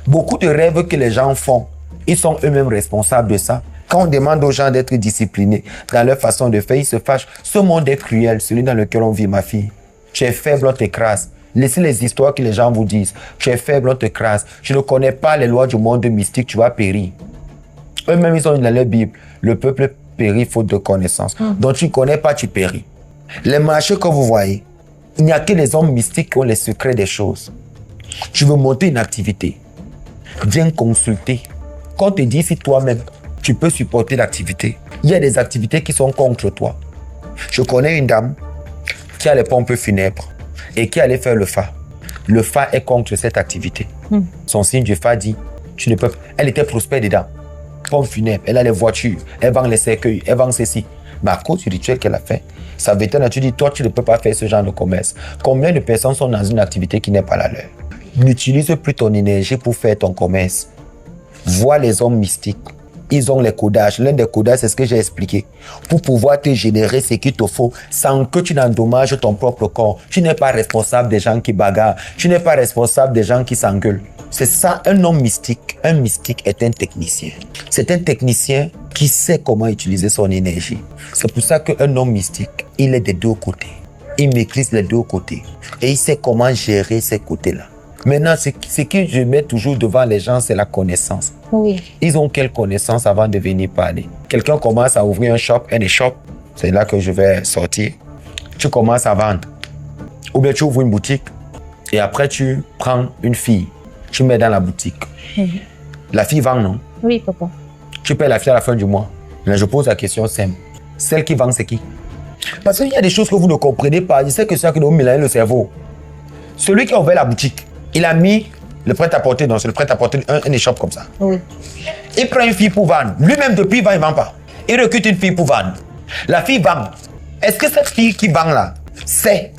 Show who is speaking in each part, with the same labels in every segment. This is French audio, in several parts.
Speaker 1: Beaucoup de rêves que les gens font, ils sont eux-mêmes responsables de ça. Quand on demande aux gens d'être disciplinés dans leur façon de faire, ils se fâchent. Ce monde est cruel, celui dans lequel on vit, ma fille. Tu es faible, on t'écrase. Laissez les histoires que les gens vous disent. Tu es faible, on t'écrase. Tu ne connais pas les lois du monde mystique, tu vas périr. Eux-mêmes, ils ont dans leur Bible. Le peuple périt faute de connaissance. Donc tu ne connais pas, tu péris. Les marchés que vous voyez, il n'y a que les hommes mystiques qui ont les secrets des choses. Tu veux monter une activité, viens consulter. Quand on te dit si toi-même, tu peux supporter l'activité, il y a des activités qui sont contre toi. Je connais une dame qui a les pompes funèbres et qui allait faire le Fa. Le Fa est contre cette activité. Son signe du Fa dit, tu ne peux pas. Elle était prospère dedans. Pompe funèbre, elle a les voitures, elle vend les cercueils, elle vend ceci. Mais à cause du rituel qu'elle a fait, sa vétérinaire, tu dis, toi, tu ne peux pas faire ce genre de commerce. Combien de personnes sont dans une activité qui n'est pas la leur? N'utilise plus ton énergie pour faire ton commerce. Vois les hommes mystiques. Ils ont les codages. L'un des codages, c'est ce que j'ai expliqué. Pour pouvoir te générer ce qu'il te faut sans que tu n'endommages ton propre corps. Tu n'es pas responsable des gens qui bagarrent. Tu n'es pas responsable des gens qui s'engueulent. C'est ça, un homme mystique. Un mystique est un technicien. C'est un technicien qui sait comment utiliser son énergie. C'est pour ça qu'un homme mystique, il est des deux côtés. Il maîtrise les deux côtés. Et il sait comment gérer ces côtés-là. Maintenant, ce que je mets toujours devant les gens, c'est la connaissance.
Speaker 2: Oui.
Speaker 1: Ils ont quelle connaissance avant de venir parler? Quelqu'un commence à ouvrir un shop, c'est là que je vais sortir. Tu commences à vendre. Ou bien tu ouvres une boutique et après tu prends une fille, tu mets dans la boutique. La fille vend, non?
Speaker 2: Oui, papa.
Speaker 1: Tu payes la fille à la fin du mois. Là, je pose la question simple. Celle qui vend, c'est qui? Parce qu'il y a des choses que vous ne comprenez pas. Je sais que c'est ça qui nous mélange le cerveau. Celui qui a ouvert la boutique, il a mis le prêt-à-porter, donc c'est le prêt-à-porter, un échoppe comme ça.
Speaker 2: Oui.
Speaker 1: Il prend une fille pour vendre. Lui-même, depuis, il ne vend pas. Il recrute une fille pour vendre. La fille vend. Est-ce que cette fille qui vend là sait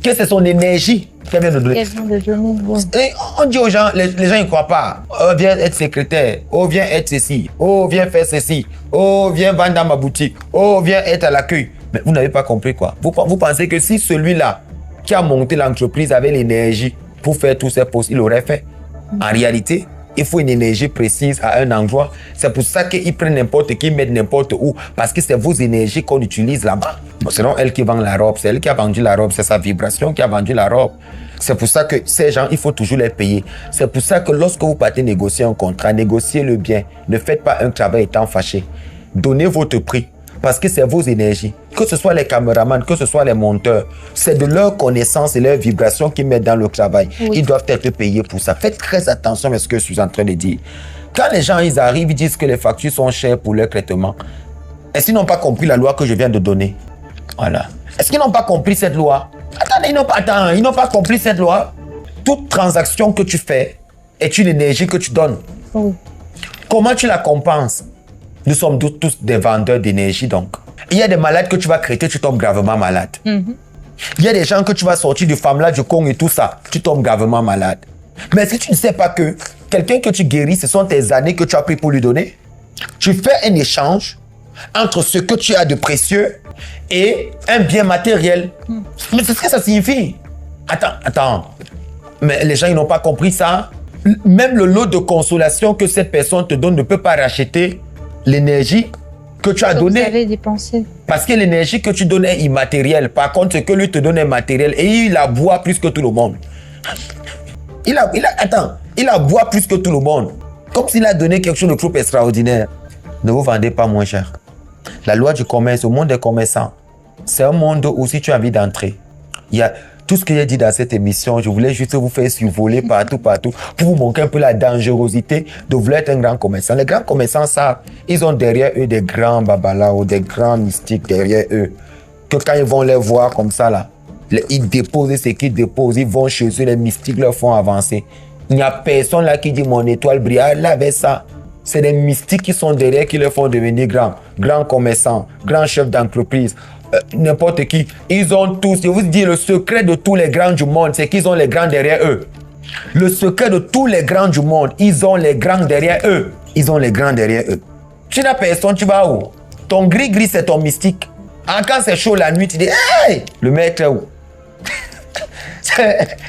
Speaker 1: que c'est son énergie qu'elle vient de donner? Et on dit aux gens, les gens ne croient pas. Oh, viens être secrétaire. Oh, viens être ceci. Oh, viens faire ceci. Oh, viens vendre dans ma boutique. Oh, viens être à l'accueil. Mais vous n'avez pas compris quoi. Vous pensez que si celui-là qui a monté l'entreprise avait l'énergie pour faire tous ces postes, il l'aurait fait. En réalité, il faut une énergie précise à un endroit. C'est pour ça qu'ils prennent n'importe qui, mettent n'importe où. Parce que c'est vos énergies qu'on utilise là-bas. Bon, c'est non elle qui vend la robe, c'est elle qui a vendu la robe, c'est sa vibration qui a vendu la robe. C'est pour ça que ces gens, il faut toujours les payer. C'est pour ça que lorsque vous partez négocier un contrat, négociez le bien. Ne faites pas un travail étant fâché. Donnez votre prix. Parce que c'est vos énergies. Que ce soit les caméramans, que ce soit les monteurs, c'est de leur connaissance et leur vibration qu'ils mettent dans le travail. Oui. Ils doivent être payés pour ça. Faites très attention à ce que je suis en train de dire. Quand les gens ils arrivent, ils disent que les factures sont chères pour leur traitement. Est-ce qu'ils n'ont pas compris la loi que je viens de donner? Voilà. Est-ce qu'ils n'ont pas compris cette loi? Attendez, ils n'ont pas compris cette loi. Toute transaction que tu fais est une énergie que tu donnes.
Speaker 2: Oui.
Speaker 1: Comment tu la compenses? Nous sommes tous des vendeurs d'énergie, donc. Il y a des malades que tu vas traiter, tu tombes gravement malade. Il y a des gens que tu vas sortir du Famla, du Congo et tout ça, tu tombes gravement malade. Mais est-ce que tu ne sais pas que quelqu'un que tu guéris, ce sont tes années que tu as pris pour lui donner? Tu fais un échange entre ce que tu as de précieux et un bien matériel. Mais c'est ce que ça signifie. Attends. Mais les gens, ils n'ont pas compris ça. Même le lot de consolation que cette personne te donne ne peut pas racheter l'énergie que tu as donnée.
Speaker 2: Vous avez dépensé.
Speaker 1: Parce que l'énergie que tu donnes est immatérielle. Par contre, ce que lui te donne est matériel. Et il la boit plus que tout le monde. Il la boit plus que tout le monde. Comme s'il a donné quelque chose de trop extraordinaire. Ne vous vendez pas moins cher. La loi du commerce, au monde des commerçants, c'est un monde où si tu as envie d'entrer, il y a tout ce que j'ai dit dans cette émission, je voulais juste vous faire survoler partout, pour vous montrer un peu la dangerosité de vouloir être un grand commerçant. Les grands commerçants savent, ils ont derrière eux des grands babalaos, des grands mystiques derrière eux, que quand ils vont les voir comme ça, là, ils déposent ce qu'ils déposent, ils vont chez eux, les mystiques leur font avancer. Il n'y a personne là qui dit mon étoile brille. Là, avec ça, c'est des mystiques qui sont derrière qui leur font devenir grands commerçants, grands chefs d'entreprise. N'importe qui, ils ont tous, je vous dis, le secret de tous les grands du monde, c'est qu'ils ont les grands derrière eux. Le secret de tous les grands du monde, ils ont les grands derrière eux. Ils ont les grands derrière eux. Tu n'as personne, tu vas où? Ton gris, c'est ton mystique. Quand c'est chaud la nuit, tu dis, hey, le maître est où?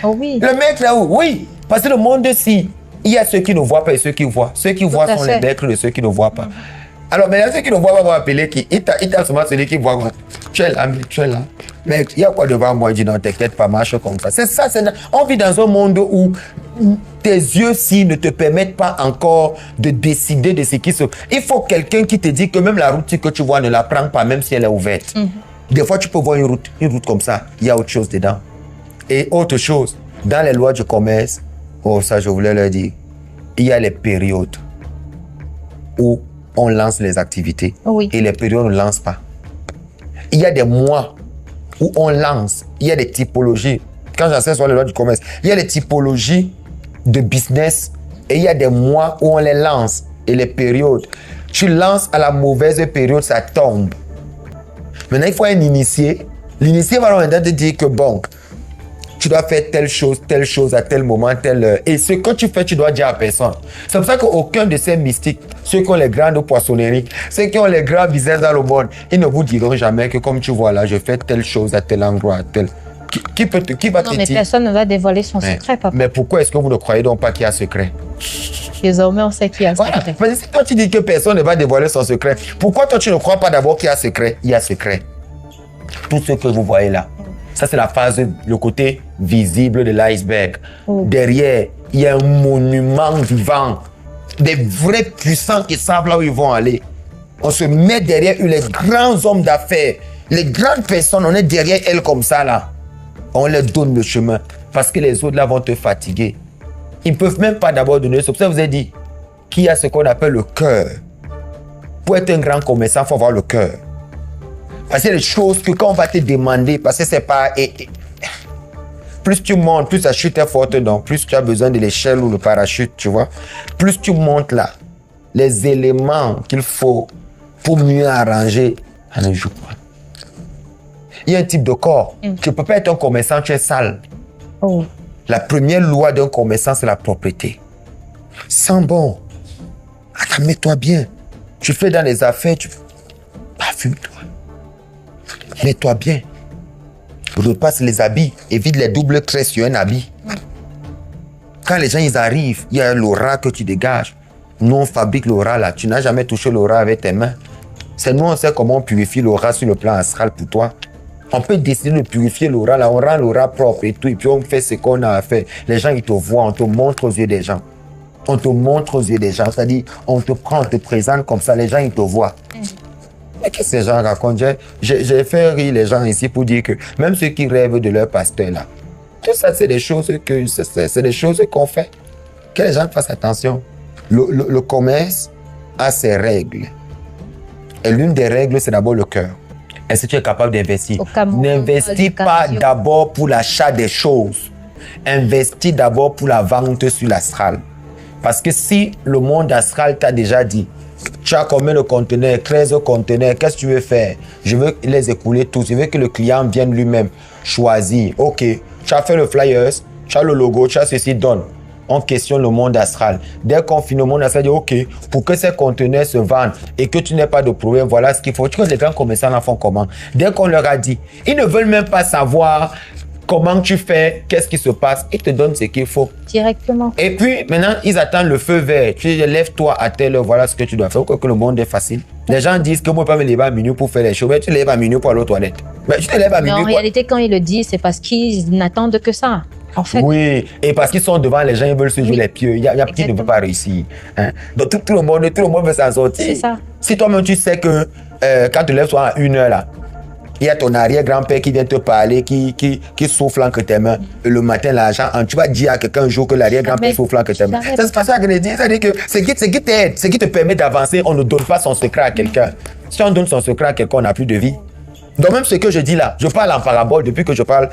Speaker 2: Oh oui.
Speaker 1: Le maître est où? Oui, parce que le monde-ci, Il y a ceux qui ne voient pas et ceux qui voient. Ceux qui voient sont les maîtres de ceux qui ne voient pas. Alors maintenant, ceux qui ne voient pas vont appeler qui. Il t'a seulement celui qui voit. Tu es là, mais tu es là. Mais il y a quoi devant moi? Il dit non, t'inquiète pas, marche comme ça. C'est ça, on vit dans un monde où tes yeux-ci ne te permettent pas encore de décider de ce qui se... Il faut quelqu'un qui te dit que même la route que tu vois ne la prends pas, même si elle est ouverte. Des fois, tu peux voir une route comme ça, il y a autre chose dedans. Et autre chose, dans les lois du commerce, oh ça je voulais leur dire, il y a les périodes où on lance les activités et les périodes où on ne lance pas. Il y a des mois où on lance, il y a des typologies. Quand j'enseigne sur les lois du commerce, il y a des typologies de business et il y a des mois où on les lance et les périodes. Tu lances à la mauvaise période, ça tombe. Maintenant, il faut un initié. L'initié va leur te dire que bon, tu dois faire telle chose à tel moment, telle heure. Et ce que tu fais, tu dois dire à personne. C'est pour ça qu'aucun de ces mystiques, ceux qui ont les grandes poissonneries, ceux qui ont les grands business dans le monde, ils ne vous diront jamais que comme tu vois là, je fais telle chose à tel endroit, à tel... Qui va te dire?
Speaker 2: Non, mais personne ne va dévoiler son secret, papa.
Speaker 1: Mais pourquoi est-ce que vous ne croyez donc pas qu'il y a secret?
Speaker 2: Désormais, on sait qu'il y a secret.
Speaker 1: Mais si toi tu dis que personne ne va dévoiler son secret, pourquoi toi tu ne crois pas d'abord qu'il y a secret? Il y a secret. Tout ce que vous voyez là, ça c'est la phase, le côté visible de l'iceberg. Derrière, il y a un monument vivant, des vrais puissants qui savent là où ils vont aller. On se met derrière eux, les grands hommes d'affaires, les grandes personnes, on est derrière elles comme ça là. On leur donne le chemin parce que les autres là vont te fatiguer. Ils ne peuvent même pas d'abord donner. C'est pour ça que je vous ai dit qu'il y a ce qu'on appelle le cœur. Pour être un grand commerçant, il faut avoir le cœur. Parce que les choses que quand on va te demander, parce que c'est pas... plus tu montes, plus la chute est forte, donc plus tu as besoin de l'échelle ou le parachute, tu vois. Plus tu montes là, les éléments qu'il faut pour mieux arranger, ça ne joue pas. Il y a un type de corps. Tu ne peux pas être un commerçant, tu es sale. La première loi d'un commerçant, c'est la propreté. Sens bon. Attends, mets-toi bien. Tu fais dans les affaires, tu... Parfume-toi. Mets-toi bien. Repasse les habits. Évite les doubles traits sur un habit. Quand les gens ils arrivent, il y a l'aura que tu dégages. Nous, on fabrique l'aura là. Tu n'as jamais touché l'aura avec tes mains. C'est nous, on sait comment on purifie l'aura sur le plan astral pour toi. On peut décider de purifier l'aura là. On rend l'aura propre et tout. Et puis on fait ce qu'on a à faire. Les gens, ils te voient. On te montre aux yeux des gens. On te montre aux yeux des gens. C'est-à-dire, on te prend, on te présente comme ça. Les gens, ils te voient. Mais qu'est-ce que ces gens racontent? J'ai fait rire les gens ici pour dire que même ceux qui rêvent de leur pasteur là, tout ça, c'est des choses qu'on fait. Que les gens fassent attention. Le commerce a ses règles. Et l'une des règles, c'est d'abord le cœur. Est-ce que tu es capable d'investir? N'investis pas d'abord pour l'achat des choses. Investis d'abord pour la vente sur l'astral. Parce que si le monde astral t'a déjà dit, tu as combien de conteneurs, 13 conteneurs, qu'est-ce que tu veux faire? Je veux les écouler tous. Je veux que le client vienne lui-même choisir. Ok, tu as fait le flyers, tu as le logo, tu as ceci, donne. On questionne le monde astral. Dès qu'on finit le monde astral, dit ok, pour que ces conteneurs se vendent et que tu n'aies pas de problème, voilà ce qu'il faut. Tu vois, les grands commerçants en font comment? Dès qu'on leur a dit, ils ne veulent même pas savoir comment tu fais, qu'est-ce qui se passe, ils te donnent ce qu'il faut.
Speaker 2: Directement.
Speaker 1: Et puis, maintenant, ils attendent le feu vert. Tu dis, lève-toi à telle heure, voilà ce que tu dois faire. Que le monde est facile. Les gens disent que moi, je ne peux pas me lever à minuit pour faire les choses. Mais tu te lèves à minuit pour aller aux toilettes. Mais tu te lèves à minuit.
Speaker 2: Mais en réalité, quand ils le disent, c'est parce qu'ils n'attendent que ça. En fait.
Speaker 1: Oui, et parce qu'ils sont devant les gens, ils veulent se jouer les pieds. Il y a qui ne peut pas réussir. Hein? Donc, tout le monde veut s'en sortir.
Speaker 2: C'est ça.
Speaker 1: Si toi-même, tu sais que quand tu lèves toi à 1 heure, là, il y a ton arrière-grand-père qui vient te parler, qui souffle entre tes mains. Et le matin, l'argent, tu vas dire à quelqu'un un jour que l'arrière-grand-père souffle entre tes mains. C'est pas ça que je dis. C'est-à-dire que ce qui t'aide, ce qui te permet d'avancer, on ne donne pas son secret à quelqu'un. Si on donne son secret à quelqu'un, on n'a plus de vie. Donc même ce que je dis là, je parle en parabole. Depuis que je parle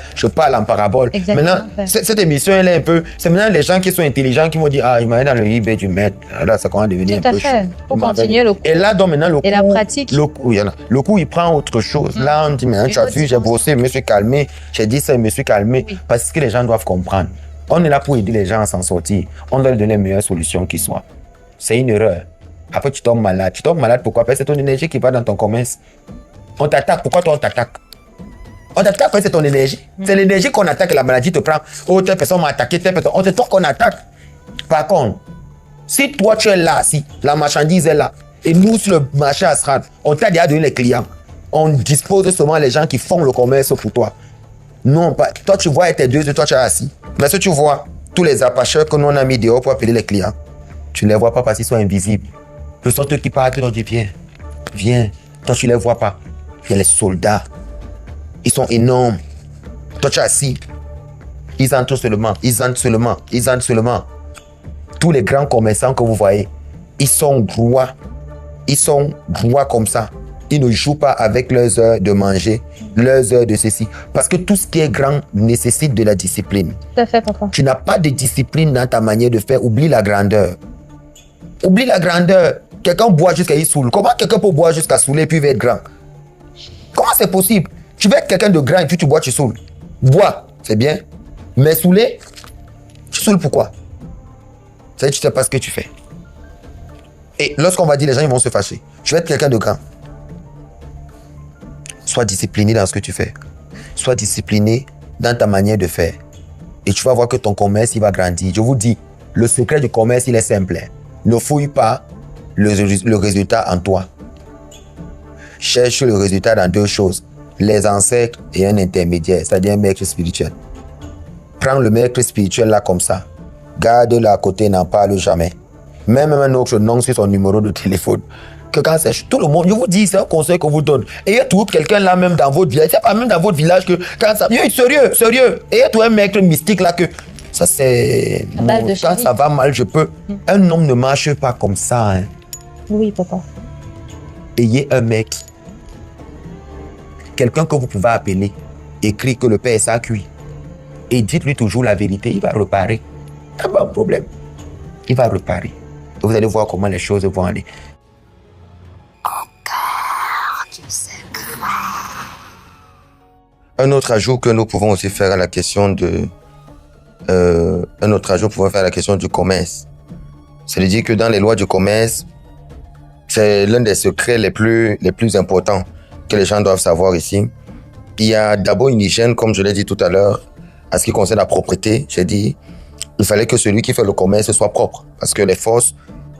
Speaker 1: en parabole.
Speaker 2: Exactement.
Speaker 1: Maintenant, cette émission, elle est un peu... C'est maintenant les gens qui sont intelligents qui m'ont dit, ah, il m'a dans le eBay du maître. Là, ça commence à devenir
Speaker 2: tout
Speaker 1: un peu
Speaker 2: chaud. Pour continuer le cours.
Speaker 1: Et là, donc maintenant, le
Speaker 2: et la pratique.
Speaker 1: Le coup, il prend autre chose. Là, on dit, mais tu as vu, j'ai bossé, je me suis calmé. J'ai dit ça, je me suis calmé. Oui. Parce que les gens doivent comprendre. On est là pour aider les gens à s'en sortir. On doit leur donner les meilleures solutions qui soient. C'est une erreur. Après, tu tombes malade. Tu tombes malade, pourquoi? Parce que c'est ton énergie qui va dans ton commerce. On t'attaque. Pourquoi toi, on t'attaque? On t'attaque, c'est ton énergie. C'est l'énergie qu'on attaque, la maladie te prend. Oh, telle personne m'a attaqué, telle personne. On te toque qu'on attaque. Par contre, si toi tu es là, si la marchandise est là, et nous sur le marché astral, on t'a déjà donné les clients, on dispose seulement les gens qui font le commerce pour toi. Non, pas. Toi tu vois tes deux, toi tu es assis. Mais si tu vois tous les apacheurs que nous on a mis dehors pour appeler les clients, tu ne les vois pas parce qu'ils sont invisibles. Ce sont eux qui partent, qui leur disent viens, viens. Toi tu ne les vois pas. Il y a les soldats. Ils sont énormes. Toi tu es assis. Ils entrent seulement, ils entrent seulement, ils entrent seulement. Tous les grands commerçants que vous voyez, ils sont droits. Ils sont droits comme ça. Ils ne jouent pas avec leurs heures de manger, leurs heures de ceci. Parce que tout ce qui est grand nécessite de la discipline.
Speaker 2: Tout à fait, papa.
Speaker 1: Tu n'as pas de discipline dans ta manière de faire. Oublie la grandeur. Oublie la grandeur. Quelqu'un boit jusqu'à il saoule. Comment quelqu'un peut boire jusqu'à saouler et puis il va être grand? Comment c'est possible? Tu veux être quelqu'un de grand et puis tu bois, tu saoules. Bois, c'est bien. Mais saouler, tu saoules pourquoi? C'est-à-dire que tu ne sais pas ce que tu fais. Et lorsqu'on va dire, les gens ils vont se fâcher. Tu veux être quelqu'un de grand. Sois discipliné dans ce que tu fais. Sois discipliné dans ta manière de faire. Et tu vas voir que ton commerce, il va grandir. Je vous dis, le secret du commerce, il est simple. Ne fouille pas le résultat en toi. Cherche le résultat dans deux choses. Les ancêtres et un intermédiaire, c'est-à-dire un maître spirituel. Prends le maître spirituel là comme ça. Garde-le à côté, n'en parle jamais. Même un autre nom sur son numéro de téléphone. Que quand c'est tout le monde, je vous dis, c'est un conseil qu'on vous donne. Ayez toujours quelqu'un là même dans votre village. C'est pas même dans votre village que quand ça. Sérieux, sérieux. Ayez tout un maître mystique là que. Ça c'est. Quand ça va mal, je peux. Un homme ne marche pas comme ça. Hein.
Speaker 2: Oui, papa.
Speaker 1: Ayez un mec. Quelqu'un que vous pouvez appeler. Écrit que le père est cuit. Et dites-lui toujours la vérité. Il va réparer. Pas de problème. Il va réparer. Et vous allez voir comment les choses vont aller. Un autre ajout que nous pouvons aussi faire à la question de... un autre ajout pouvons faire à la question du commerce. C'est de dire que dans les lois du commerce, c'est l'un des secrets les plus importants que les gens doivent savoir ici. Il y a d'abord une hygiène, comme je l'ai dit tout à l'heure, à ce qui concerne la propreté. J'ai dit, il fallait que celui qui fait le commerce soit propre. Parce que les forces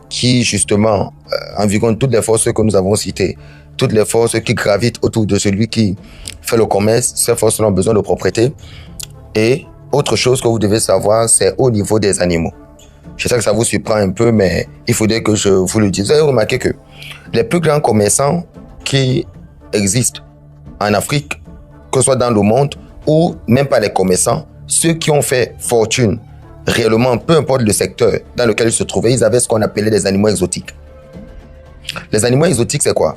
Speaker 1: qui, justement, environ toutes les forces que nous avons citées, toutes les forces qui gravitent autour de celui qui fait le commerce, ces forces ont besoin de propreté. Et autre chose que vous devez savoir, c'est au niveau des animaux. Je sais que ça vous surprend un peu, mais il faudrait que je vous le dise. Vous avez remarqué que les plus grands commerçants qui existent en Afrique, que ce soit dans le monde, ou même pas les commerçants, ceux qui ont fait fortune réellement, peu importe le secteur dans lequel ils se trouvaient, ils avaient ce qu'on appelait des animaux exotiques. Les animaux exotiques, c'est quoi?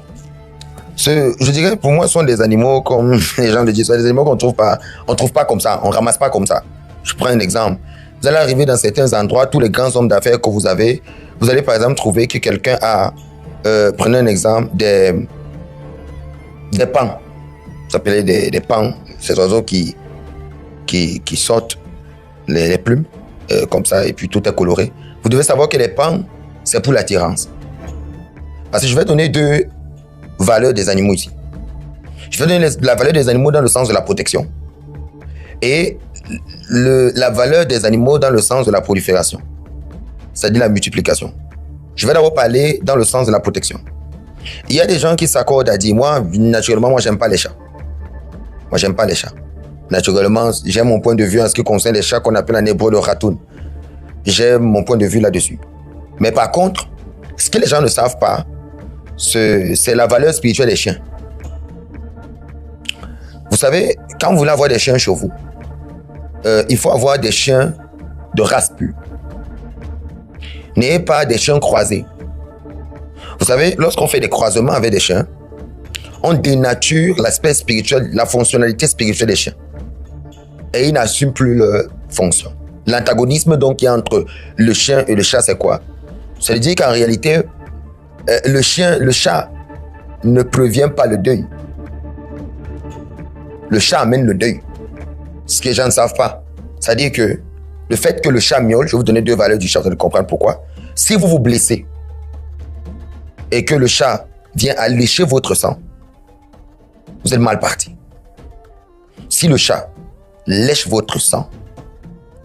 Speaker 1: Je dirais, pour moi, ce sont des animaux, comme les gens le disent, des animaux qu'on trouve pas comme ça, on ramasse pas comme ça. Je prends un exemple. Vous allez arriver dans certains endroits, tous les grands hommes d'affaires que vous avez, vous allez par exemple trouver que quelqu'un a, prenez un exemple, des pans. Ça s'appelle des pans, ces oiseaux qui sortent les plumes, comme ça, et puis tout est coloré. Vous devez savoir que les pans, c'est pour l'attirance. Parce que je vais donner deux valeurs des animaux ici. Je vais donner la valeur des animaux dans le sens de la protection et la valeur des animaux dans le sens de la prolifération, c'est-à-dire la multiplication. Je vais d'abord parler dans le sens de la protection. Il y a des gens qui s'accordent à dire, moi, naturellement, j'aime pas les chats. Moi, j'aime pas les chats. Naturellement, j'ai mon point de vue en ce qui concerne les chats qu'on appelle en hébreu le ratoun. J'ai mon point de vue là-dessus. Mais par contre, ce que les gens ne savent pas, c'est la valeur spirituelle des chiens. Vous savez, quand vous voulez avoir des chiens chez vous, il faut avoir des chiens de race pure. N'ayez pas des chiens croisés. Vous savez, lorsqu'on fait des croisements avec des chiens, on dénature l'aspect spirituel, la fonctionnalité spirituelle des chiens. Et ils n'assument plus leur fonction. L'antagonisme donc qui est entre le chien et le chat, c'est quoi? Ça veut dire qu'en réalité, le chat ne prévient pas le deuil. Le chat amène le deuil. Ce que les gens ne savent pas. C'est-à-dire que le fait que le chat miaule, je vais vous donner deux valeurs du chat, vous allez comprendre pourquoi. Si vous vous blessez et que le chat vient allécher votre sang, vous êtes mal parti. Si le chat lèche votre sang,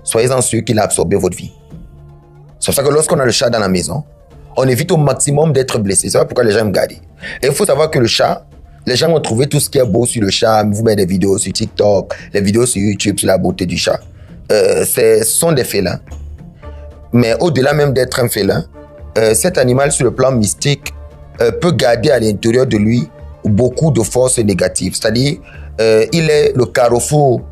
Speaker 1: soyez-en sûr qu'il a absorbé votre vie. C'est pour ça que lorsqu'on a le chat dans la maison, on évite au maximum d'être blessé. C'est pourquoi les gens aiment garder. Et il faut savoir que le chat, les gens ont trouvé tout ce qui est beau sur le chat. Vous mettez des vidéos sur TikTok, les vidéos sur YouTube sur la beauté du chat. Ce sont des félins. Mais au-delà même d'être un félin, cet animal sur le plan mystique peut garder à l'intérieur de lui beaucoup de forces négatives. C'est-à-dire, il est le carrefour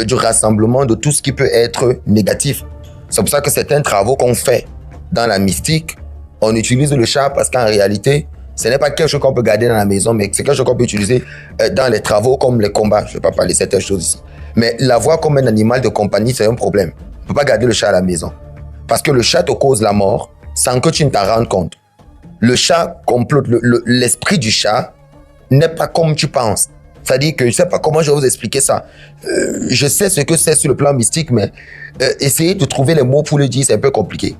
Speaker 1: du rassemblement de tout ce qui peut être négatif. C'est pour ça que certains travaux qu'on fait dans la mystique, on utilise le chat parce qu'en réalité, ce n'est pas quelque chose qu'on peut garder dans la maison, mais c'est quelque chose qu'on peut utiliser dans les travaux comme les combats. Je ne vais pas parler de certaines choses ici. Mais l'avoir comme un animal de compagnie, c'est un problème. On ne peut pas garder le chat à la maison. Parce que le chat te cause la mort sans que tu ne t'en rendes compte. Le chat complote. L'esprit du chat n'est pas comme tu penses. C'est-à-dire que je ne sais pas comment je vais vous expliquer ça. Je sais ce que c'est sur le plan mystique, mais essayer de trouver les mots pour le dire, c'est un peu compliqué.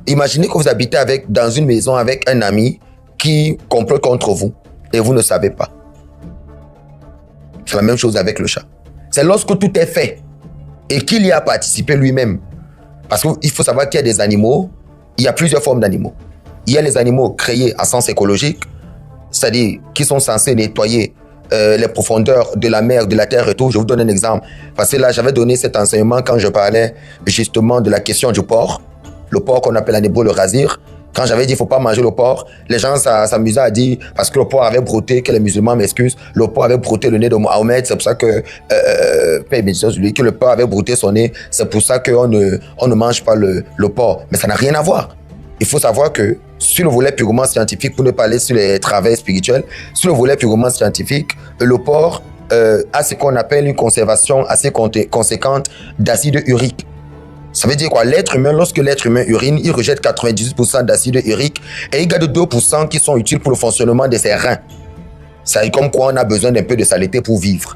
Speaker 1: Imaginez que vous habitez dans une maison avec un ami qui complote contre vous et vous ne savez pas. C'est la même chose avec le chat. C'est lorsque tout est fait et qu'il y a participé lui-même. Parce qu'il faut savoir qu'il y a des animaux, il y a plusieurs formes d'animaux. Il y a les animaux créés à sens écologique, c'est-à-dire qui sont censés nettoyer les profondeurs de la mer, de la terre et tout. Je vous donne un exemple. Parce que là, j'avais donné cet enseignement quand je parlais justement de la question du porc. Le porc qu'on appelle en hébreu le razir. Quand j'avais dit qu'il ne faut pas manger le porc, les gens s'amusaient à dire, parce que le porc avait brouté, que les musulmans m'excusent, le porc avait brouté le nez de Mohamed, c'est pour ça que, que le porc avait brouté son nez, c'est pour ça qu'on ne mange pas le porc. Mais ça n'a rien à voir. Il faut savoir que sur le volet purement scientifique, pour ne pas aller sur les travers spirituels, sur le volet purement scientifique, le porc a ce qu'on appelle une conservation assez conséquente d'acide urique. Ça veut dire quoi? L'être humain, lorsque l'être humain urine, il rejette 98% d'acide urique et il garde 2% qui sont utiles pour le fonctionnement de ses reins. C'est comme quoi on a besoin d'un peu de saleté pour vivre.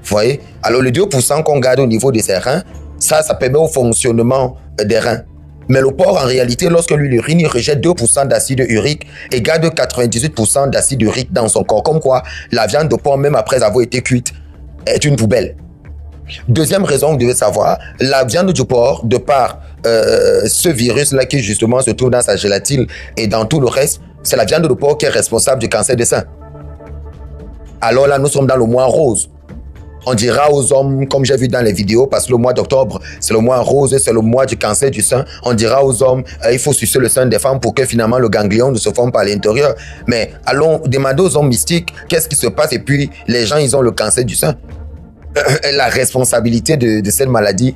Speaker 1: Vous voyez? Alors les 2% qu'on garde au niveau de ses reins, ça permet au fonctionnement des reins. Mais le porc, en réalité, lorsque lui urine, il rejette 2% d'acide urique et garde 98% d'acide urique dans son corps. Comme quoi, la viande de porc, même après avoir été cuite, est une poubelle. Deuxième raison, vous devez savoir, la viande du porc, de par ce virus-là qui justement se trouve dans sa gélatine et dans tout le reste, c'est la viande de porc qui est responsable du cancer des seins. Alors là, nous sommes dans le mois rose. On dira aux hommes, comme j'ai vu dans les vidéos, parce que le mois d'octobre, c'est le mois rose, c'est le mois du cancer du sein. On dira aux hommes, il faut sucer le sein des femmes pour que finalement le ganglion ne se forme pas à l'intérieur. Mais allons demander aux hommes mystiques, qu'est-ce qui se passe? Et puis, les gens, ils ont le cancer du sein. La responsabilité de cette maladie,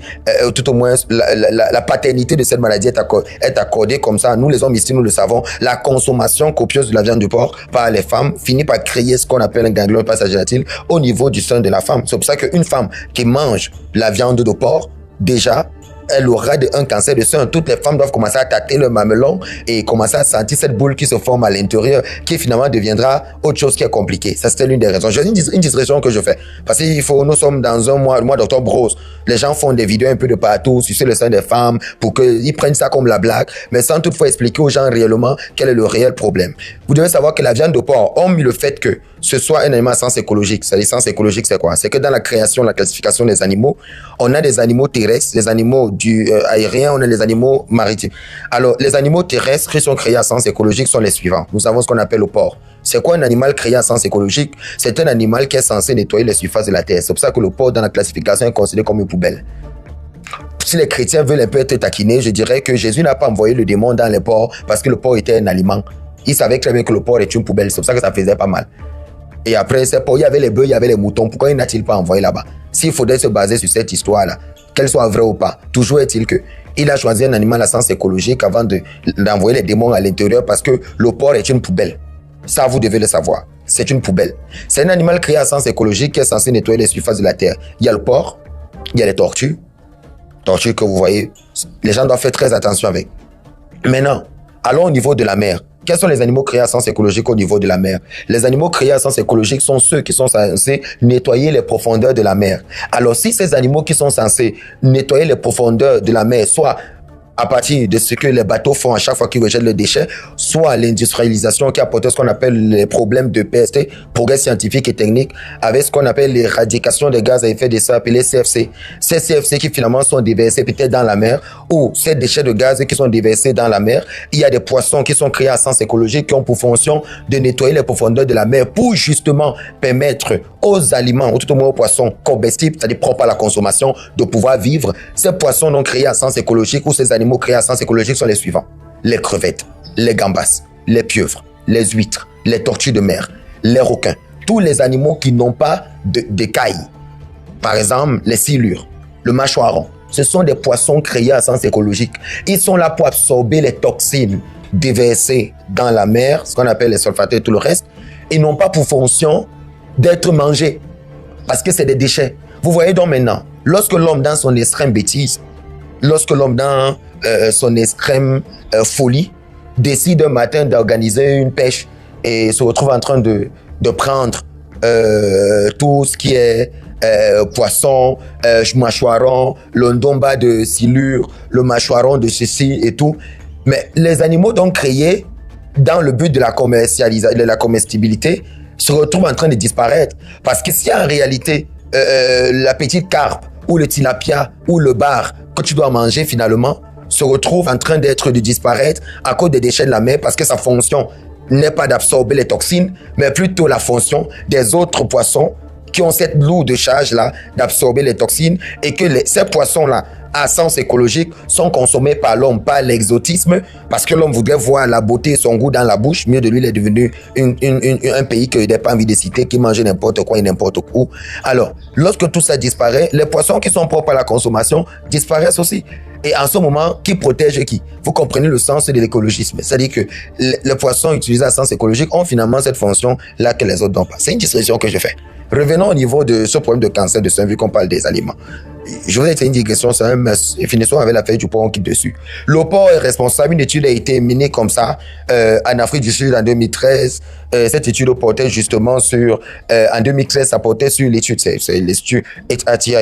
Speaker 1: tout au moins la paternité de cette maladie est accordée comme ça. Nous les hommes ici, nous le savons. La consommation copieuse de la viande du porc par les femmes finit par créer ce qu'on appelle un ganglion par sa gélatine au niveau du sein de la femme. C'est pour ça qu'une femme qui mange la viande de porc, déjà, elle aura un cancer de sein. Toutes les femmes doivent commencer à tâter le mamelon et commencer à sentir cette boule qui se forme à l'intérieur, qui finalement deviendra autre chose qui est compliquée. Ça, c'était l'une des raisons. J'ai une digression que je fais. Parce que nous sommes dans un mois, le mois d'octobre rose. Les gens font des vidéos un peu de partout, sucer le sein des femmes, pour qu'ils prennent ça comme la blague, mais sans toutefois expliquer aux gens réellement quel est le réel problème. Vous devez savoir que la viande de porc, hormis le fait que ce soit un animal à sens écologique. C'est-à-dire, sens écologique, c'est quoi? C'est que dans la création, la classification des animaux, on a des animaux terrestres, les animaux aériens, on a les animaux maritimes. Alors, les animaux terrestres qui sont créés à sens écologique sont les suivants. Nous avons ce qu'on appelle le porc. C'est quoi un animal créé à sens écologique? C'est un animal qui est censé nettoyer les surfaces de la terre. C'est pour ça que le porc, dans la classification, est considéré comme une poubelle. Si les chrétiens veulent un peu être taquinés, je dirais que Jésus n'a pas envoyé le démon dans les porcs parce que le porc était un aliment. Il savait très bien que le porc est une poubelle. C'est pour ça que ça faisait pas mal. Et après, il y avait les bœufs, il y avait les moutons. Pourquoi il n'a-t-il pas envoyé là-bas? S'il faudrait se baser sur cette histoire-là, qu'elle soit vraie ou pas, toujours est-il que il a choisi un animal à sens écologique avant d'envoyer les démons à l'intérieur parce que le porc est une poubelle. Ça, vous devez le savoir. C'est une poubelle. C'est un animal créé à sens écologique qui est censé nettoyer les surfaces de la terre. Il y a le porc, il y a les tortues. Tortues que vous voyez. Les gens doivent faire très attention avec. Maintenant, allons au niveau de la mer. Quels sont les animaux créés à sens écologique au niveau de la mer? Les animaux créés à sens écologique sont ceux qui sont censés nettoyer les profondeurs de la mer. Alors, si ces animaux qui sont censés nettoyer les profondeurs de la mer, soit à partir de ce que les bateaux font à chaque fois qu'ils rejettent le déchet, soit l'industrialisation qui a apporté ce qu'on appelle les problèmes de PST, progrès scientifique et technique, avec ce qu'on appelle l'éradication des gaz à effet de serre appelés CFC. Ces CFC qui finalement sont déversés peut-être dans la mer, ou ces déchets de gaz qui sont déversés dans la mer, il y a des poissons qui sont créés à sens écologique qui ont pour fonction de nettoyer les profondeurs de la mer pour justement permettre aux aliments, ou tout au moins aux poissons comestibles, c'est-à-dire propres à la consommation, de pouvoir vivre. Ces poissons non créés à sens écologique ou ces animaux créés à sens écologique sont les suivants. Les crevettes, les gambas, les pieuvres, les huîtres, les tortues de mer, les requins, tous les animaux qui n'ont pas d'écailles. Par exemple, les silures, le mâchoiron. Ce sont des poissons créés à sens écologique. Ils sont là pour absorber les toxines déversées dans la mer, ce qu'on appelle les sulfates et tout le reste. Ils n'ont pas pour fonction d'être mangés parce que c'est des déchets. Vous voyez donc maintenant, lorsque l'homme dans son extrême bêtise, lorsque l'homme dans son extrême folie décide un matin d'organiser une pêche et se retrouve en train de prendre tout ce qui est poisson, mâchoiron, le ndomba de silure, le mâchoiron de ceci et tout. Mais les animaux donc créés dans le but de la commercialisation, de la comestibilité, se retrouvent en train de disparaître. Parce que si en réalité, la petite carpe ou le tilapia ou le bar que tu dois manger finalement se retrouve en train de disparaître à cause des déchets de la mer parce que sa fonction n'est pas d'absorber les toxines, mais plutôt la fonction des autres poissons qui ont cette lourde charge-là d'absorber les toxines et que ces poissons-là, à sens écologique, sont consommés par l'homme, par l'exotisme, parce que l'homme voudrait voir la beauté et son goût dans la bouche. Mieux de lui, il est devenu un pays qu'il n'a pas envie de citer, qui mange n'importe quoi et n'importe où. Alors, lorsque tout ça disparaît, les poissons qui sont propres à la consommation disparaissent aussi. Et en ce moment, qui protège qui? Vous comprenez le sens de l'écologisme. C'est-à-dire que les poissons utilisés à sens écologique ont finalement cette fonction-là que les autres n'ont pas. C'est une distinction que je fais. Revenons au niveau de ce problème de cancer de sein, vu qu'on parle des aliments. Je voudrais faire une digression, et finissons avec l'affaire du porc, on quitte dessus. Le porc est responsable. Une étude a été menée comme ça en Afrique du Sud en 2013. Cette étude portait justement sur, en 2013, ça portait sur l'étude, c'est l'Institut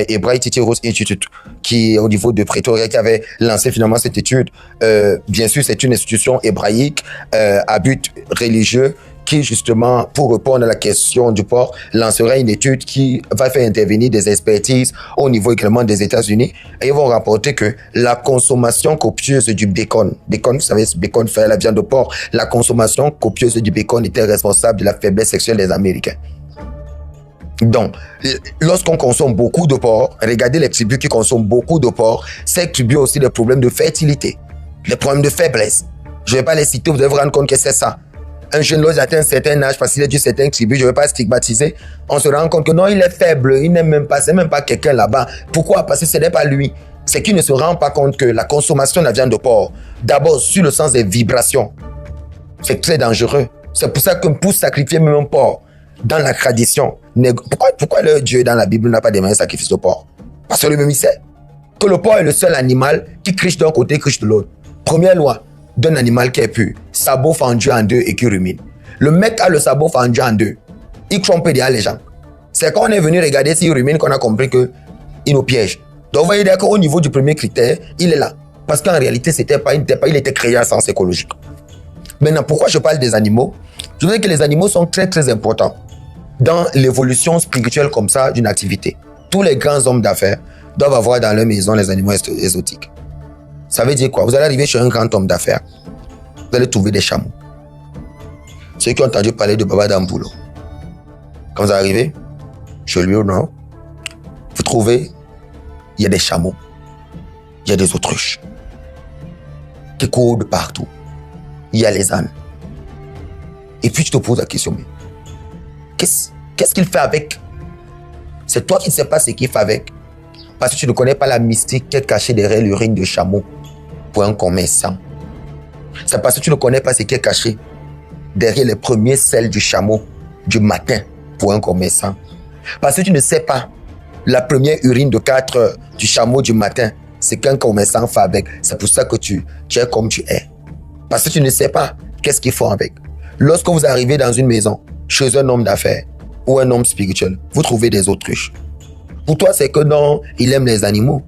Speaker 1: Hebraï Titiros Institute, qui au niveau de Pretoria, qui avait lancé finalement cette étude. Bien sûr, c'est une institution hébraïque à but religieux, qui justement, pour répondre à la question du porc, lancerait une étude qui va faire intervenir des expertises au niveau également des États-Unis, et ils vont rapporter que la consommation copieuse du bacon, vous savez, ce bacon fait la viande de porc, la consommation copieuse du bacon était responsable de la faiblesse sexuelle des Américains. Donc, lorsqu'on consomme beaucoup de porc, regardez les tribus qui consomment beaucoup de porc, ces tribus ont aussi des problèmes de fertilité, des problèmes de faiblesse. Je ne vais pas les citer, vous devez vous rendre compte que c'est ça. Un jeune lorsqu'il atteint un certain âge, parce qu'il est d'une certaine tribu, je ne vais pas stigmatiser, on se rend compte que non, il est faible, il n'est même pas, c'est même pas quelqu'un là-bas. Pourquoi? Parce que ce n'est pas lui. C'est qu'il ne se rend pas compte que la consommation de la viande de porc, d'abord sur le sens des vibrations, c'est très dangereux. C'est pour ça que pour sacrifier même un porc, dans la tradition, pourquoi le Dieu dans la Bible n'a pas demandé sacrifice de porc? Parce que lui-même il sait que le porc est le seul animal qui criche d'un côté, criche de l'autre. Première loi d'un animal qui est pur, sabot fendu en deux et qui rumine. Le mec a le sabot fendu en deux. Il trompe derrière les gens. C'est quand on est venu regarder s'il rumine qu'on a compris qu'il nous piège. Donc vous voyez d'accord, au niveau du premier critère, il est là. Parce qu'en réalité, il était créé à sens écologique. Maintenant, pourquoi je parle des animaux? Je veux dire que les animaux sont très très importants dans l'évolution spirituelle comme ça d'une activité. Tous les grands hommes d'affaires doivent avoir dans leur maison les animaux exotiques. Ça veut dire quoi? Vous allez arriver chez un grand homme d'affaires, vous allez trouver des chameaux. Ceux qui ont entendu parler de Baba Damboulou, quand vous arrivez chez lui au nord, vous trouvez, il y a des chameaux, il y a des autruches qui courent de partout, il y a les ânes. Et puis tu te poses la question, mais qu'est-ce qu'il fait avec? C'est toi qui ne sais pas ce qu'il fait avec. Parce que tu ne connais pas la mystique qui est cachée derrière l'urine de chameau pour un commerçant. C'est parce que tu ne connais pas ce qui est caché derrière les premiers selles du chameau du matin pour un commerçant. Parce que tu ne sais pas la première urine de 4 heures du chameau du matin, c'est qu'un commerçant fait avec. C'est pour ça que tu es comme tu es. Parce que tu ne sais pas qu'est-ce qu'ils font avec. Lorsque vous arrivez dans une maison, chez un homme d'affaires ou un homme spirituel, vous trouvez des autruches. Pour toi, c'est que non, il aime les animaux.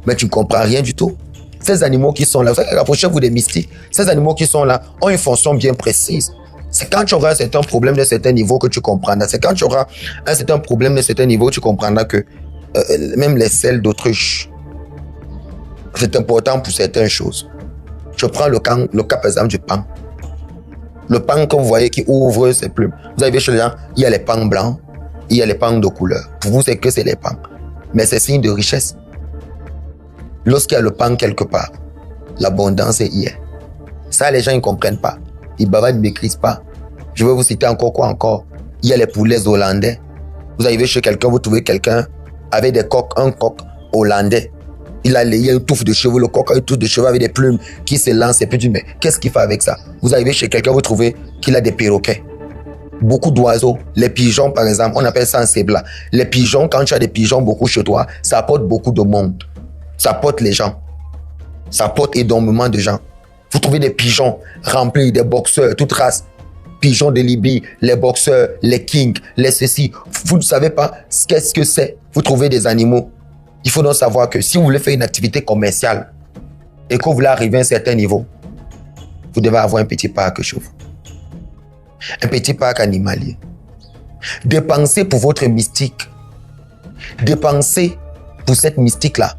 Speaker 1: Mais tu ne comprends rien du tout. Ces animaux qui sont là, vous savez, rapprochez-vous des mystiques. Ces animaux qui sont là ont une fonction bien précise. C'est quand tu auras un certain problème de certain niveau que tu comprendras. C'est quand tu auras un certain problème de certain niveau, tu comprendras que même les selles d'autruche, c'est important pour certaines choses. Je prends le cas par exemple du pan. Le pan que vous voyez qui ouvre ses plumes. Vous avez vu chez les gens, il y a les pans blancs, il y a les pans de couleur. Pour vous, c'est que c'est les pans. Mais c'est signe de richesse. Lorsqu'il y a le pan quelque part, l'abondance est hier. Ça, les gens ne comprennent pas. Ils bavardent, ils ne maîtrisent pas. Je vais vous citer encore quoi encore. Il y a les poulets hollandais. Vous arrivez chez quelqu'un, vous trouvez quelqu'un avec des coqs, un coq hollandais. Il a une touffe de cheveux, le coq a une touffe de cheveux avec des plumes qui se lancent. Et puis tu dis, mais qu'est-ce qu'il fait avec ça? Vous arrivez chez quelqu'un, vous trouvez qu'il a des perroquets. Beaucoup d'oiseaux. Les pigeons, par exemple, on appelle ça un cébla. Les pigeons, quand tu as des pigeons beaucoup chez toi, ça apporte beaucoup de monde. Ça apporte les gens. Ça apporte énormément de gens. Vous trouvez des pigeons remplis, des boxeurs, toute race. Pigeons de Libye, les boxeurs, les kings, les ceci. Vous ne savez pas qu'est-ce que c'est. Vous trouvez des animaux. Il faut donc savoir que si vous voulez faire une activité commerciale et que vous voulez arriver à un certain niveau, vous devez avoir un petit parc chez vous. Un petit parc animalier. Dépensez pour votre mystique. Dépensez pour cette mystique-là.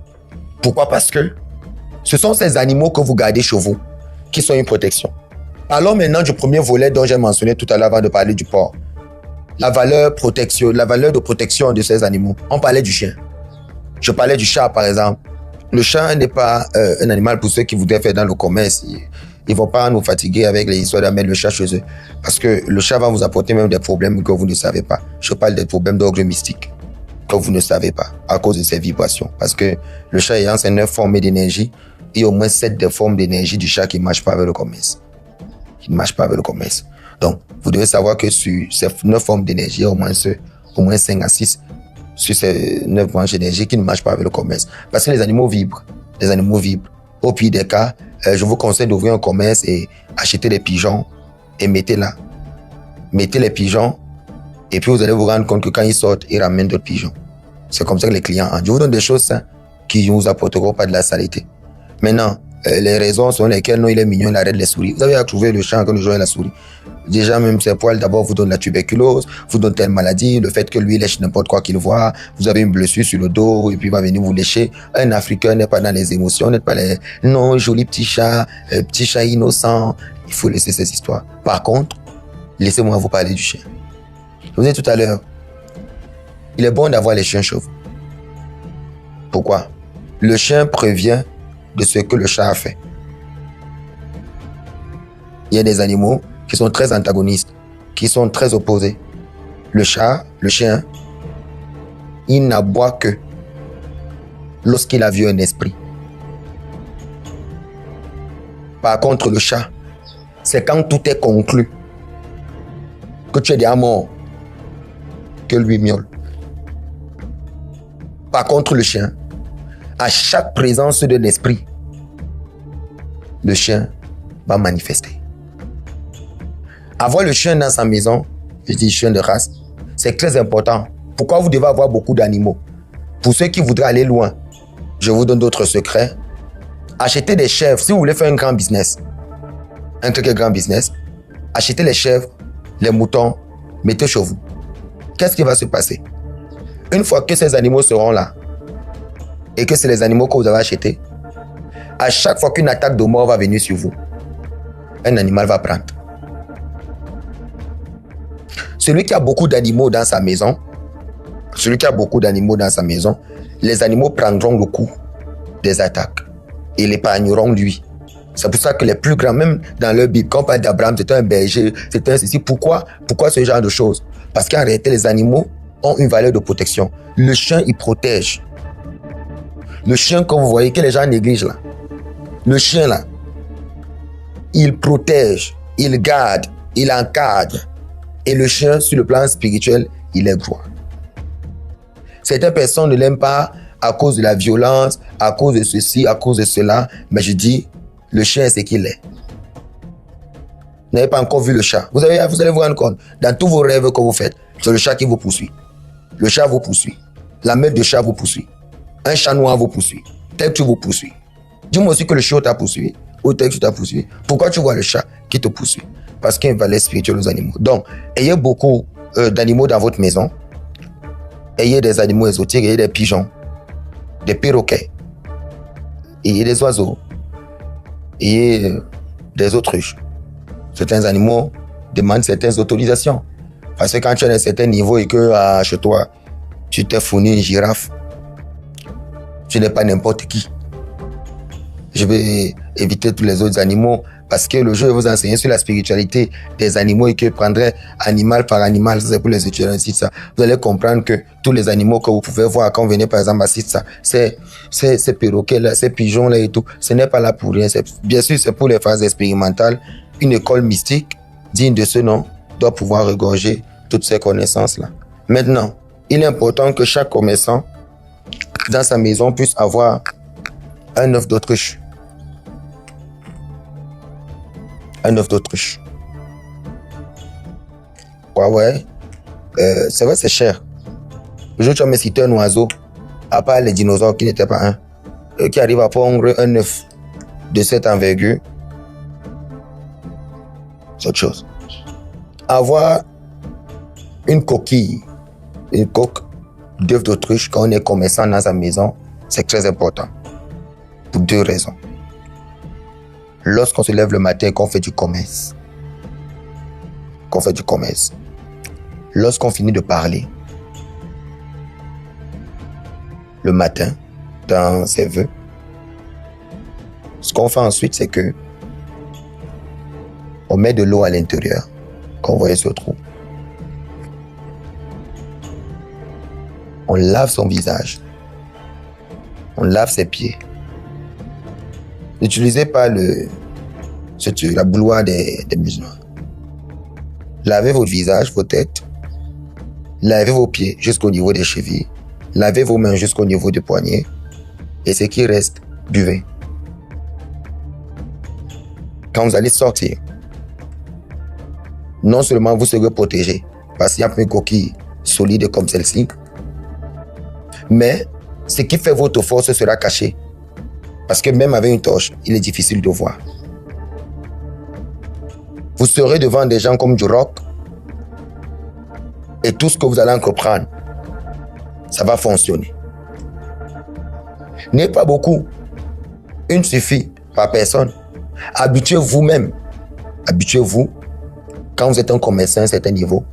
Speaker 1: Pourquoi? Parce que ce sont ces animaux que vous gardez chez vous qui sont une protection. Parlons maintenant du premier volet dont j'ai mentionné tout à l'heure avant de parler du porc. La valeur de protection de ces animaux. On parlait du chien. Je parlais du chat, par exemple. Le chat n'est pas un animal pour ceux qui voudraient faire dans le commerce. Ils ne vont pas nous fatiguer avec les histoires de mettre le chat chez eux. Parce que le chat va vous apporter même des problèmes que vous ne savez pas. Je parle des problèmes d'ordre mystique que vous ne savez pas à cause de ces vibrations. Parce que le chat ayant ces 9 formes d'énergie, il y a au moins 7 des formes d'énergie du chat qui ne marchent pas avec le commerce. Qui ne marchent pas avec le commerce. Donc, vous devez savoir que sur ces 9 formes d'énergie, il y a au moins 5 à 6 sur ces 9 branches d'énergie qui ne marchent pas avec le commerce. Parce que les animaux vibrent. Les animaux vibrent. Au pire des cas, je vous conseille d'ouvrir un commerce et acheter des pigeons et mettez là. Mettez les pigeons et puis vous allez vous rendre compte que quand ils sortent, ils ramènent d'autres pigeons. C'est comme ça que les clients entrent. Je vous donne des choses hein, qui ne vous apporteront pas de la saleté. Maintenant, les raisons selon lesquelles non, il est mignon, il arrête les souris. Vous avez trouvé le chat quand nous jouons la souris. Déjà, même ses poils, d'abord, vous donnent la tuberculose, vous donnent telle maladie, le fait que lui lèche n'importe quoi qu'il voit, vous avez une blessure sur le dos, et puis il va venir vous lécher. Un Africain n'est pas dans les émotions, n'est pas les, non, joli petit chat innocent. Il faut laisser ces histoires. Par contre, laissez-moi vous parler du chien. Je vous ai dit tout à l'heure, il est bon d'avoir les chiens chez vous. Pourquoi? Le chien prévient de ce que le chat a fait. Il y a des animaux qui sont très antagonistes, qui sont très opposés. Le chat, le chien, il n'aboie que lorsqu'il a vu un esprit. Par contre, le chat, c'est quand tout est conclu, que tu es déjà mort, que lui miaule. Par contre, le chien, à chaque présence d'un esprit, le chien va manifester. Avoir le chien dans sa maison, je dis chien de race, c'est très important. Pourquoi vous devez avoir beaucoup d'animaux? Pour ceux qui voudraient aller loin, je vous donne d'autres secrets. Achetez des chèvres. Si vous voulez faire un grand business, un très grand business, achetez les chèvres, les moutons, mettez chez vous. Qu'est-ce qui va se passer? Une fois que ces animaux seront là, et que c'est les animaux que vous avez achetés, à chaque fois qu'une attaque de mort va venir sur vous, un animal va prendre. Celui qui a beaucoup d'animaux dans sa maison, les animaux prendront le coup des attaques et l'épargneront lui. C'est pour ça que les plus grands, même dans leur Bible, quand on parle d'Abraham, c'était un berger, c'était un ceci. Pourquoi ce genre de choses? Parce qu'en réalité, les animaux ont une valeur de protection. Le chien, il protège. Le chien, comme vous voyez, que les gens négligent là. Le chien là, il protège, il garde, il encadre. Et le chien, sur le plan spirituel, il est gloire. Certaines personnes ne l'aiment pas à cause de la violence, à cause de ceci, à cause de cela. Mais je dis, le chien, c'est qu'il est. Vous n'avez pas encore vu le chat. Vous allez vous rendre compte. Dans tous vos rêves que vous faites, c'est le chat qui vous poursuit. Le chat vous poursuit. La meute de chat vous poursuit. Un chat noir vous poursuit. Tel tu vous poursuit. Dis-moi aussi que le chiot t'a poursuivi, ou que tu t'as poursuivi. Pourquoi tu vois le chat qui te poursuit? Parce qu'il y a une valeur spirituelle aux animaux. Donc, ayez beaucoup d'animaux dans votre maison. Ayez des animaux exotiques, ayez des pigeons, des perroquets, ayez des oiseaux, ayez des autruches. Certains animaux demandent certaines autorisations. Parce que quand tu es à un certain niveau et que chez toi, tu t'es fourni une girafe, tu n'es pas n'importe qui. Je vais éviter tous les autres animaux parce que le jeu va vous enseigner sur la spiritualité des animaux et que prendrez animal par animal, c'est pour les étudiants ici, ça. Vous allez comprendre que tous les animaux que vous pouvez voir quand vous venez par exemple à ça, ces perroquets-là, ces pigeons-là et tout, ce n'est pas là pour rien. Bien sûr, c'est pour les phases expérimentales. Une école mystique digne de ce nom doit pouvoir regorger toutes ces connaissances-là. Maintenant, il est important que chaque commerçant dans sa maison puisse avoir un œuf d'autruche. Un œuf d'autruche. Ouais. C'est vrai, c'est cher. Le jour où tu vas me citer un oiseau, à part les dinosaures qui n'étaient pas un, qui arrive à pondre un œuf de cette envergure, c'est autre chose. Avoir une coquille, une coque d'œuf d'autruche quand on est commerçant dans sa maison, c'est très important. Pour deux raisons. Lorsqu'on se lève le matin et qu'on fait du commerce, lorsqu'on finit de parler, le matin, dans ses vœux, ce qu'on fait ensuite, c'est que on met de l'eau à l'intérieur, qu'on voyait ce trou. On lave son visage. On lave ses pieds. N'utilisez pas la bouilloire des musulmans. Lavez votre visage, vos têtes. Lavez vos pieds jusqu'au niveau des chevilles. Lavez vos mains jusqu'au niveau du poignet. Et ce qui reste, buvez. Quand vous allez sortir, non seulement vous serez protégé, parce qu'il y a une coquille solide comme celle-ci, mais ce qui fait votre force sera caché. Parce que même avec une torche, il est difficile de voir. Vous serez devant des gens comme du roc. Et tout ce que vous allez entreprendre, ça va fonctionner. N'ayez pas beaucoup. Une suffit par personne. Habituez-vous vous-même. Habituez-vous, quand vous êtes un commerçant à un certain niveau,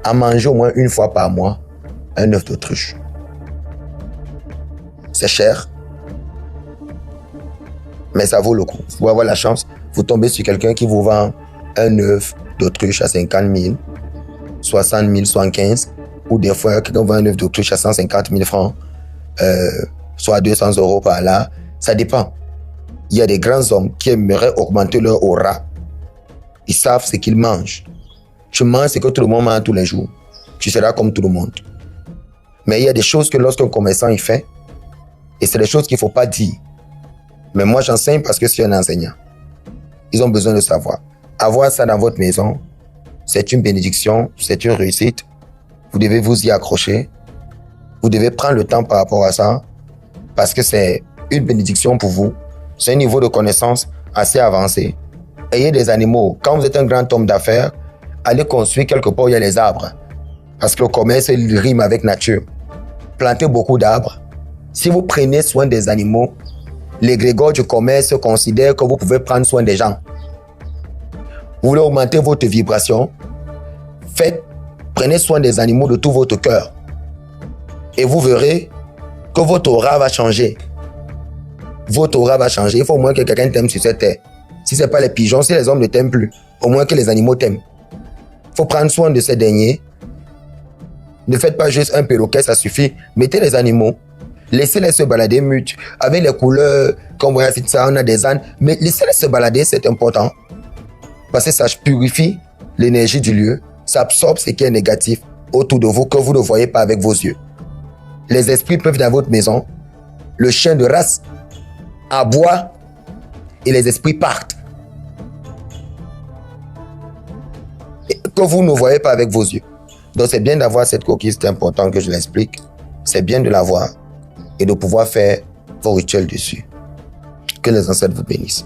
Speaker 1: à manger au moins une fois par mois un œuf d'autruche. C'est cher, mais ça vaut le coup. Vous pouvez avoir la chance, vous tombez sur quelqu'un qui vous vend un œuf d'autruche à 50 000, 60 000, 75 000, ou des fois, quelqu'un vend un œuf d'autruche à 150 000 francs, soit 200 € par là. Ça dépend. Il y a des grands hommes qui aimeraient augmenter leur aura. Ils savent ce qu'ils mangent. Tu manges ce que tout le monde mange tous les jours. Tu seras comme tout le monde. Mais il y a des choses que lorsqu'un commerçant il fait, et c'est des choses qu'il ne faut pas dire. Mais moi, j'enseigne parce que je suis un enseignant. Ils ont besoin de savoir. Avoir ça dans votre maison, c'est une bénédiction, c'est une réussite. Vous devez vous y accrocher. Vous devez prendre le temps par rapport à ça, parce que c'est une bénédiction pour vous. C'est un niveau de connaissance assez avancé. Ayez des animaux. Quand vous êtes un grand homme d'affaires, allez construire quelque part où il y a les arbres. Parce que le commerce, il rime avec nature. Plantez beaucoup d'arbres. Si vous prenez soin des animaux, l'égrégore du commerce considère que vous pouvez prendre soin des gens. Vous voulez augmenter votre vibration, prenez soin des animaux de tout votre cœur. Et vous verrez que votre aura va changer. Votre aura va changer. Il faut au moins que quelqu'un t'aime sur cette terre. Si ce n'est pas les pigeons, si les hommes ne t'aiment plus, au moins que les animaux t'aiment. Il faut prendre soin de ces derniers. Ne faites pas juste un perroquet, ça suffit. Mettez les animaux. Laissez-les se balader mute. Avec les couleurs, comme vous voyez, ça, on a des ânes. Mais laissez-les se balader, c'est important. Parce que ça purifie l'énergie du lieu. Ça absorbe ce qui est négatif autour de vous que vous ne voyez pas avec vos yeux. Les esprits peuvent dans votre maison. Le chien de race aboie et les esprits partent. Et que vous ne voyez pas avec vos yeux. Donc c'est bien d'avoir cette coquille, c'est important que je l'explique. C'est bien de l'avoir et de pouvoir faire vos rituels dessus. Que les ancêtres vous bénissent.